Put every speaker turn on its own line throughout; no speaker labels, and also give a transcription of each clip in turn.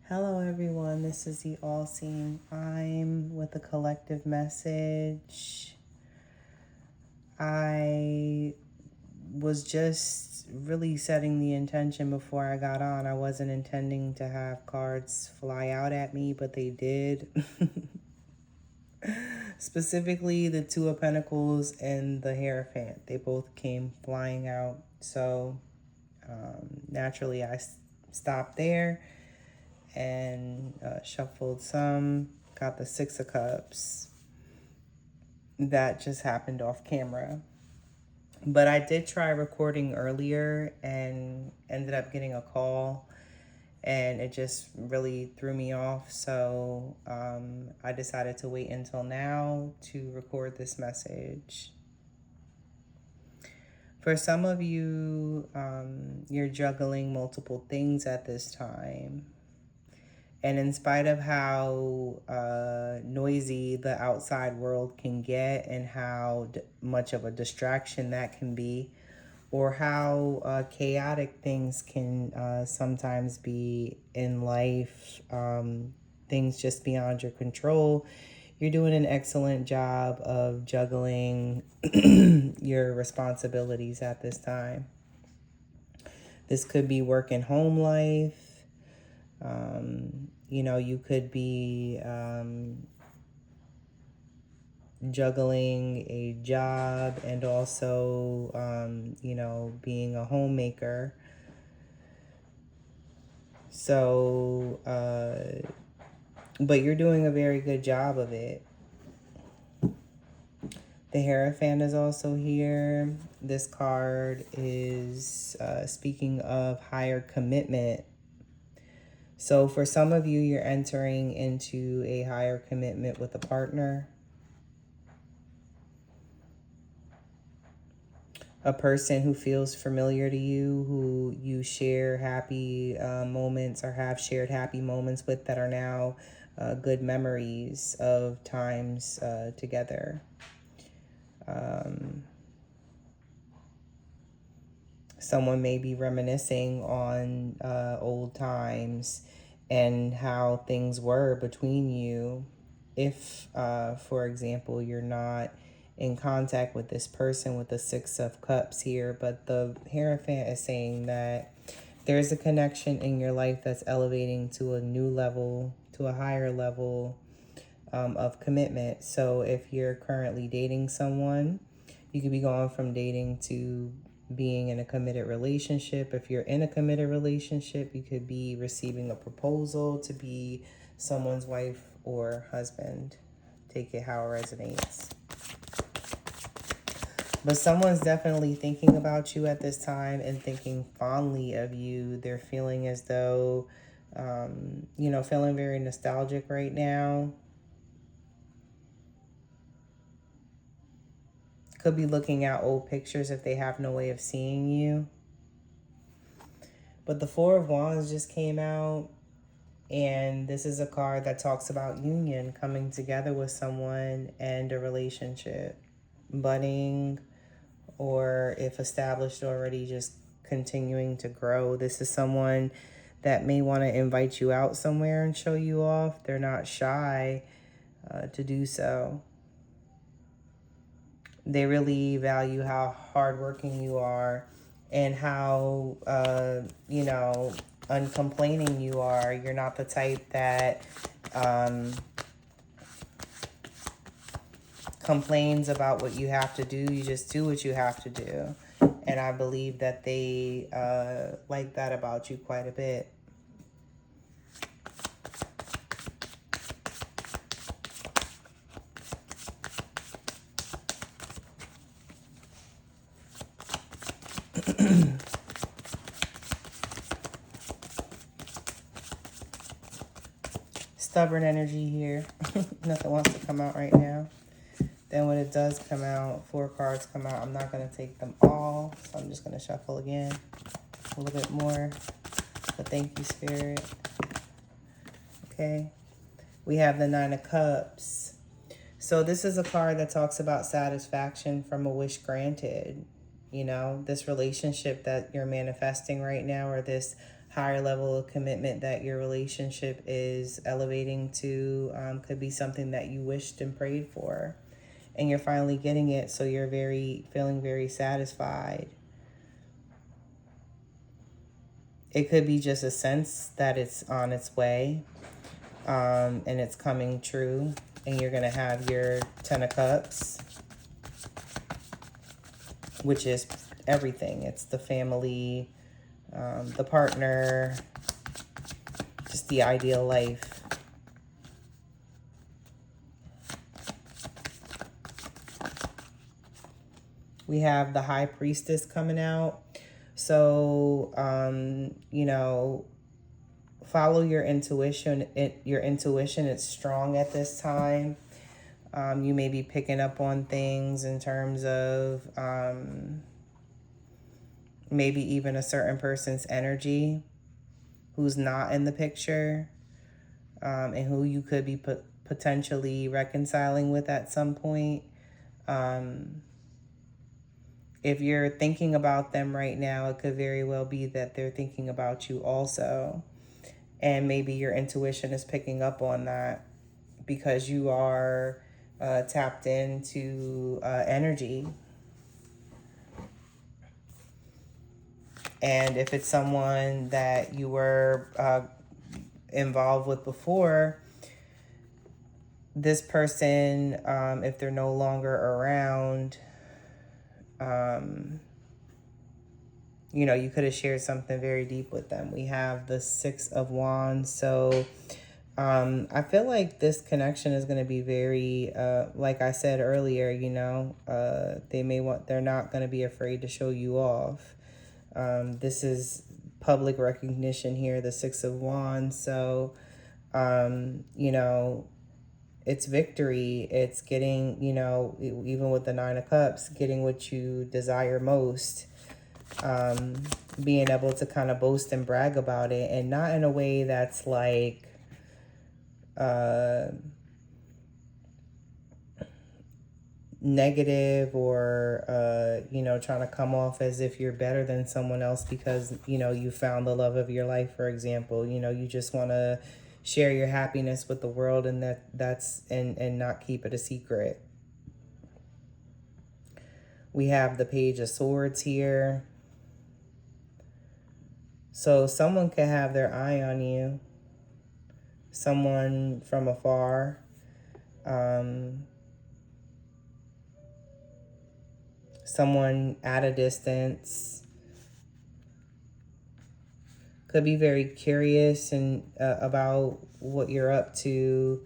Hello, everyone. This is the All-Seeing I'm with a collective message. I was just really setting the intention before I got on. I wasn't intending to have cards fly out at me, but they did. Specifically, the Two of Pentacles and the Hierophant. They both came flying out. So naturally, I stopped there and shuffled some. Got the Six of Cups. That just happened off camera. But I did try recording earlier and ended up getting a call, and it just really threw me off. So I decided to wait until now to record this message. For some of you, you're juggling multiple things at this time. And in spite of how noisy the outside world can get and how much of a distraction that can be, or how chaotic things can sometimes be in life, things just beyond your control, you're doing an excellent job of juggling your responsibilities at this time. This could be work and home life. You could be juggling a job and also, being a homemaker. So, but you're doing a very good job of it. The Hierophant is also here. This card is speaking of higher commitment. So for some of you, you're entering into a higher commitment with a partner. A person who feels familiar to you, who you share happy moments or have shared happy moments with, that are now good memories of times together. Someone may be reminiscing on old times and how things were between you. If, for example, you're not in contact with this person with the Six of Cups here, but the Hierophant is saying that there's a connection in your life that's elevating to a new level, to a higher level of commitment. So if you're currently dating someone, you could be going from dating to being in a committed relationship. If you're in a committed relationship, you could be receiving a proposal to be someone's wife or husband. Take it how it resonates. But someone's definitely thinking about you at this time and thinking fondly of you. They're feeling as though, feeling very nostalgic right now. Could be looking at old pictures if they have no way of seeing you. But the Four of Wands just came out. And this is a card that talks about union, coming together with someone and a relationship. Budding, or if established already, just continuing to grow. This is someone that may want to invite you out somewhere and show you off. They're not shy to do so. They really value how hardworking you are and how, uncomplaining you are. You're not the type that complains about what you have to do. You just do what you have to do. And I believe that they like that about you quite a bit. Stubborn energy here. Nothing wants to come out right now. Then when it does come out, 4 cards come out. I'm not going to take them all, so I'm just going to shuffle again a little bit more. But thank you, Spirit. Okay. We have the 9 of Cups. So this is a card that talks about satisfaction from a wish granted. This relationship that you're manifesting right now, or this higher level of commitment that your relationship is elevating to. Could be something that you wished and prayed for, and you're finally getting it, so you're feeling very satisfied. It could be just a sense that it's on its way, and it's coming true, and you're going to have your 10 of Cups, which is everything. It's the family, the partner, just the ideal life. We have the High Priestess coming out. So, follow your intuition. Your intuition is strong at this time. You may be picking up on things in terms of maybe even a certain person's energy who's not in the picture, and who you could be potentially reconciling with at some point. If you're thinking about them right now, it could very well be that they're thinking about you also. And maybe your intuition is picking up on that because you are tapped into energy. And if it's someone that you were involved with before, this person, if they're no longer around, you could have shared something very deep with them. We have the Six of Wands. So I feel like this connection is going to be very, like I said earlier, they're not going to be afraid to show you off. This is public recognition here, the Six of Wands. So, it's victory. It's getting, even with the Nine of Cups, getting what you desire most. Being able to kind of boast and brag about it, and not in a way that's like, negative or trying to come off as if you're better than someone else because you found the love of your life, for example. You just want to share your happiness with the world, and that's and not keep it a secret. We have the Page of Swords here. So someone could have their eye on you, someone from afar. Someone at a distance could be very curious and about what you're up to,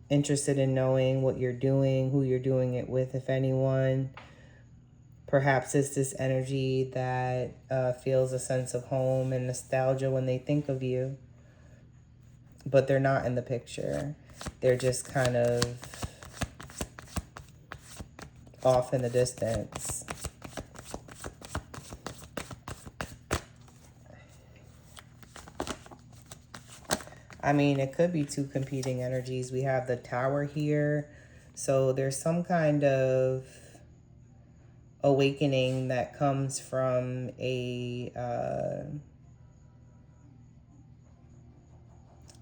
interested in knowing what you're doing, who you're doing it with, if anyone. Perhaps it's this energy that feels a sense of home and nostalgia when they think of you, but they're not in the picture. They're just kind of off in the distance. I mean, it could be two competing energies. We have the Tower here. So there's some kind of awakening that comes from a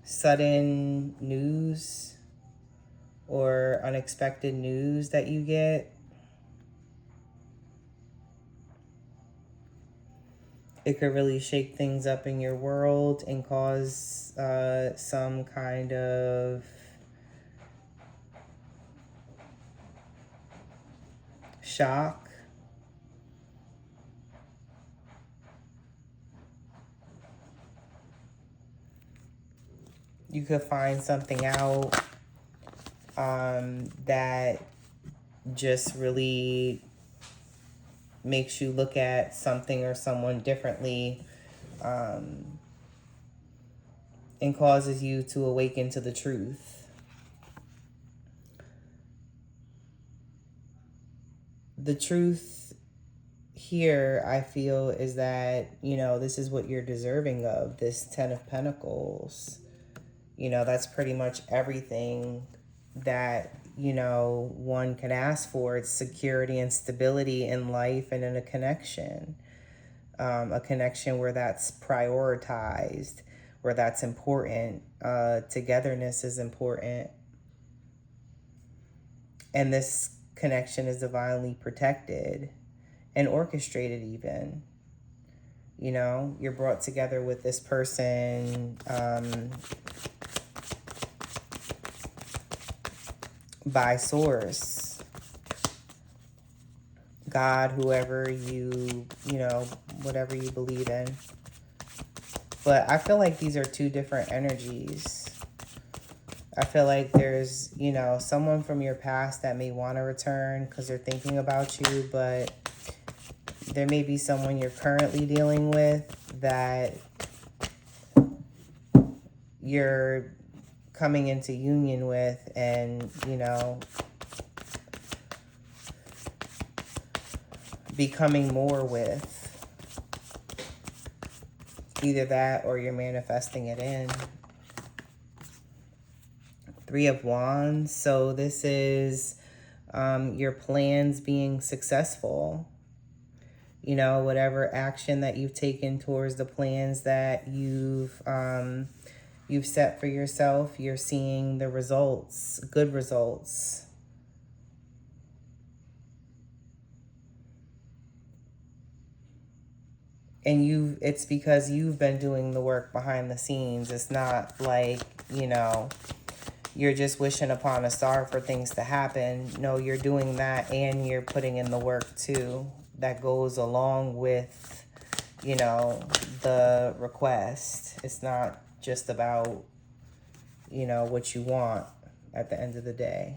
sudden news or unexpected news that you get. It could really shake things up in your world and cause some kind of shock. You could find something out that just really makes you look at something or someone differently, and causes you to awaken to the truth. The truth here, I feel, is that, this is what you're deserving of, this Ten of Pentacles. That's pretty much everything that, one can ask for. It's security and stability in life and in a connection. a connection where that's prioritized, where that's important. Togetherness is important. And this connection is divinely protected and orchestrated even. You know, you're brought together with this person by source, God, whoever whatever you believe in. But I feel like these are two different energies. I feel like there's, someone from your past that may want to return because they're thinking about you, but there may be someone you're currently dealing with that you're coming into union with and, becoming more with. Either that or you're manifesting it in. 3 of Wands. So this is your plans being successful. Whatever action that you've taken towards the plans that you've set for yourself, you're seeing the results, good results. And it's because you've been doing the work behind the scenes. It's not like, you're just wishing upon a star for things to happen. No, you're doing that and you're putting in the work too. That goes along with, the request. It's not just about, what you want at the end of the day.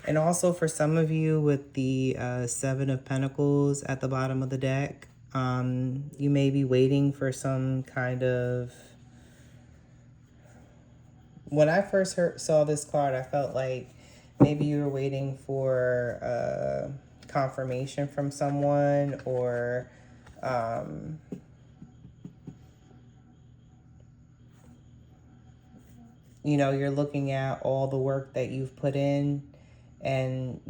And also for some of you with the 7 of Pentacles at the bottom of the deck, you may be waiting for some kind of... When I first saw this card, I felt like maybe you were waiting for confirmation from someone, or you're looking at all the work that you've put in and,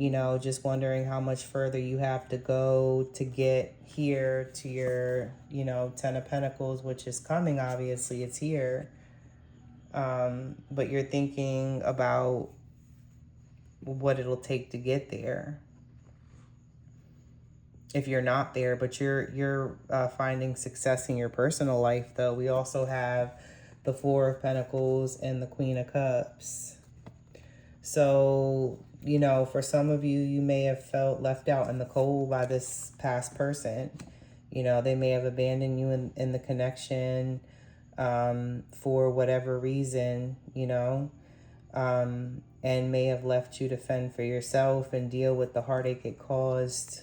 just wondering how much further you have to go to get here to your, 10 of Pentacles, which is coming, obviously, it's here. But you're thinking about what it'll take to get there. If you're not there, but you're finding success in your personal life, though. We also have the 4 of Pentacles and the Queen of Cups. So, for some of you, you may have felt left out in the cold by this past person. They may have abandoned you in the connection for whatever reason, and may have left you to fend for yourself and deal with the heartache it caused.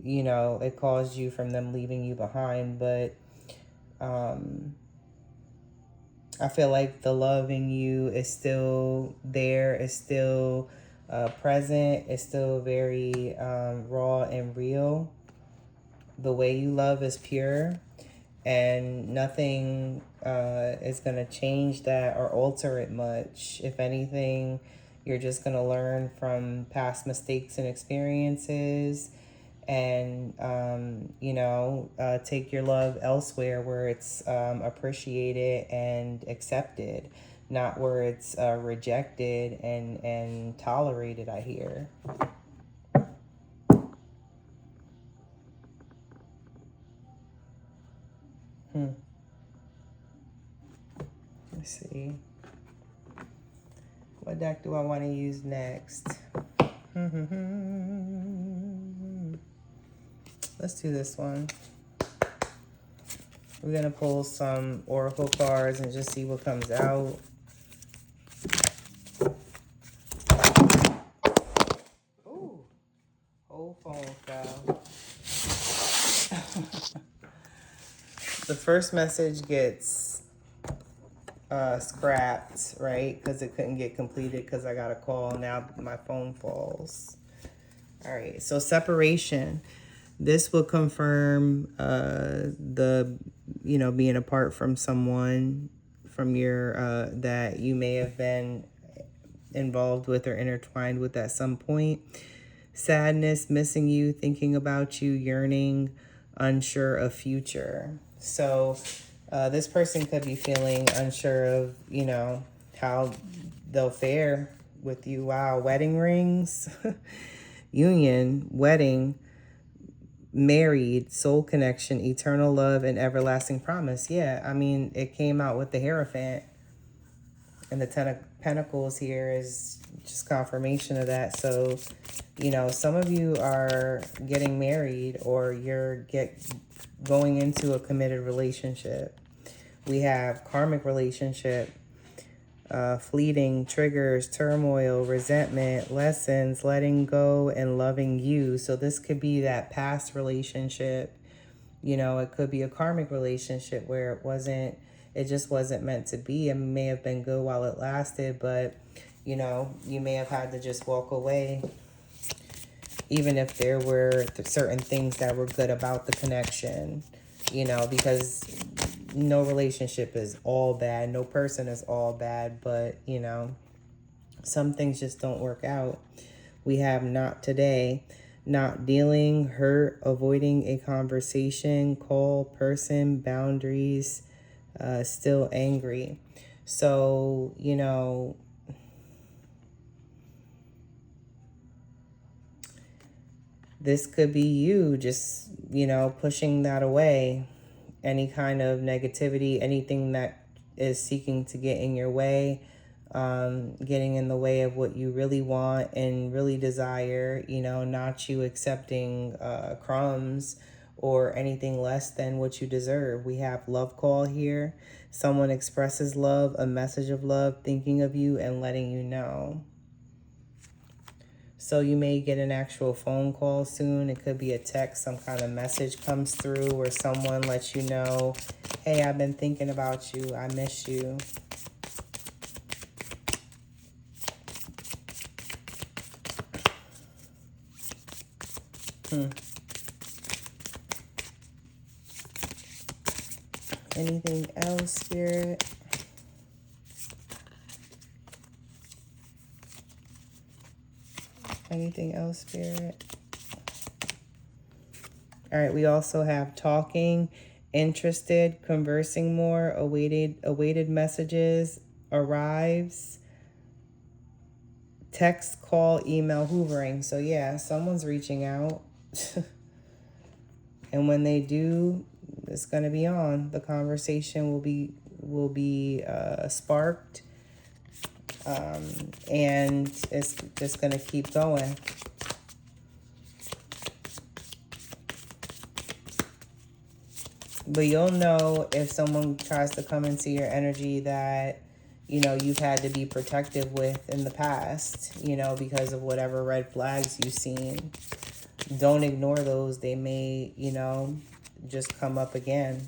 It caused you from them leaving you behind, but I feel like the love in you is still there, is still present, is still very raw and real. The way you love is pure, and nothing is going to change that or alter it much. If anything, you're just going to learn from past mistakes and experiences, and, take your love elsewhere where it's appreciated and accepted, not where it's rejected and tolerated, I hear. Let's see. What deck do I want to use next? Let's do this one. We're going to pull some oracle cards and just see what comes out. Ooh, whole phone fell. The first message gets scrapped, right? Because it couldn't get completed because I got a call. Now my phone falls. All right, so separation. This will confirm the, being apart from someone from your that you may have been involved with or intertwined with at some point. Sadness, missing you, thinking about you, yearning, unsure of future. So this person could be feeling unsure of, how they'll fare with you. Wow, wedding rings, union, wedding, married, soul connection, eternal love, and everlasting promise. Yeah, I mean, it came out with the Hierophant. And the Ten of Pentacles here is just confirmation of that. So, some of you are getting married or you're going into a committed relationship. We have karmic relationship, fleeting, triggers, turmoil, resentment, lessons, letting go, and loving you. So this could be that past relationship. It could be a karmic relationship where it just wasn't meant to be. It may have been good while it lasted, but, you may have had to just walk away, even if there were certain things that were good about the connection, because no relationship is all bad. No person is all bad, but, some things just don't work out. We have not today, not dealing, hurt, avoiding a conversation, call, person, boundaries, still angry. So, this could be you just, pushing that away. Any kind of negativity, anything that is seeking to get in your way, getting in the way of what you really want and really desire, not you accepting crumbs or anything less than what you deserve. We have love call here. Someone expresses love, a message of love, thinking of you and letting you know. So you may get an actual phone call soon. It could be a text, some kind of message comes through where someone lets you know, hey, I've been thinking about you. I miss you. Anything else, Spirit? Anything else, Spirit? All right, we also have talking, interested, conversing more, awaited messages, arrives, text, call, email, hoovering. So yeah, someone's reaching out. And when they do, it's going to be on. The conversation will be sparked. And it's just going to keep going. But you'll know if someone tries to come into your energy that, you've had to be protective with in the past, because of whatever red flags you've seen. Don't ignore those. They may, just come up again.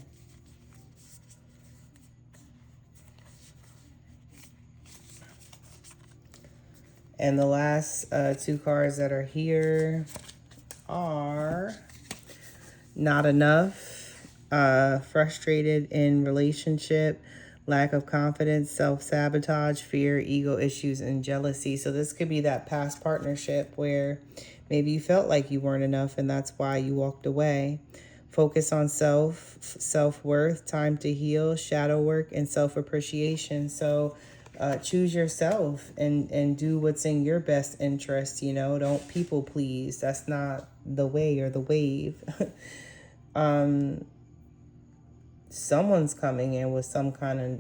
And the last two cards that are here are not enough, frustrated in relationship, lack of confidence, self-sabotage, fear, ego issues, and jealousy. So this could be that past partnership where maybe you felt like you weren't enough and that's why you walked away. Focus on self-worth, time to heal, shadow work, and self-appreciation. So choose yourself and do what's in your best interest. Don't people please. That's not the way or the wave. Someone's coming in with some kind of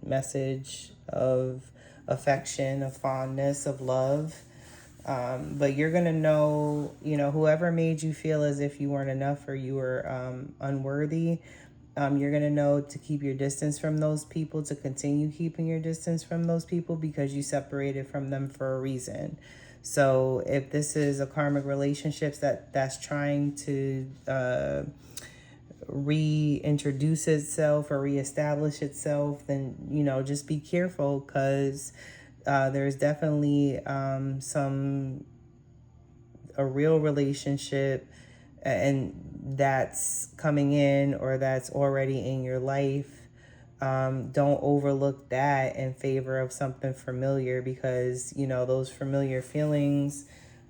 message of affection, of fondness, of love. But you're going to know, whoever made you feel as if you weren't enough or you were unworthy, you're going to know to keep your distance from those people, to continue keeping your distance from those people because you separated from them for a reason. So if this is a karmic relationship that's trying to reintroduce itself or reestablish itself, then, just be careful because there's definitely a real relationship and that's coming in or that's already in your life Don't overlook that in favor of something familiar, because, you know, those familiar feelings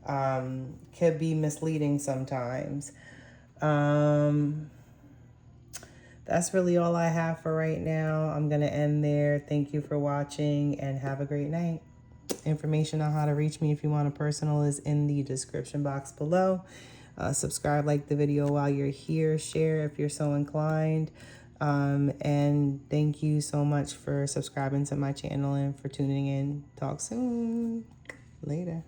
could be misleading sometimes. That's really all I have for right now. I'm going to end there. Thank you for watching and have a great night. Information on how to reach me if you want a personal is in the description box below. Subscribe, like the video while you're here, share if you're so inclined. And thank you so much for subscribing to my channel and for tuning in. Talk soon. Later.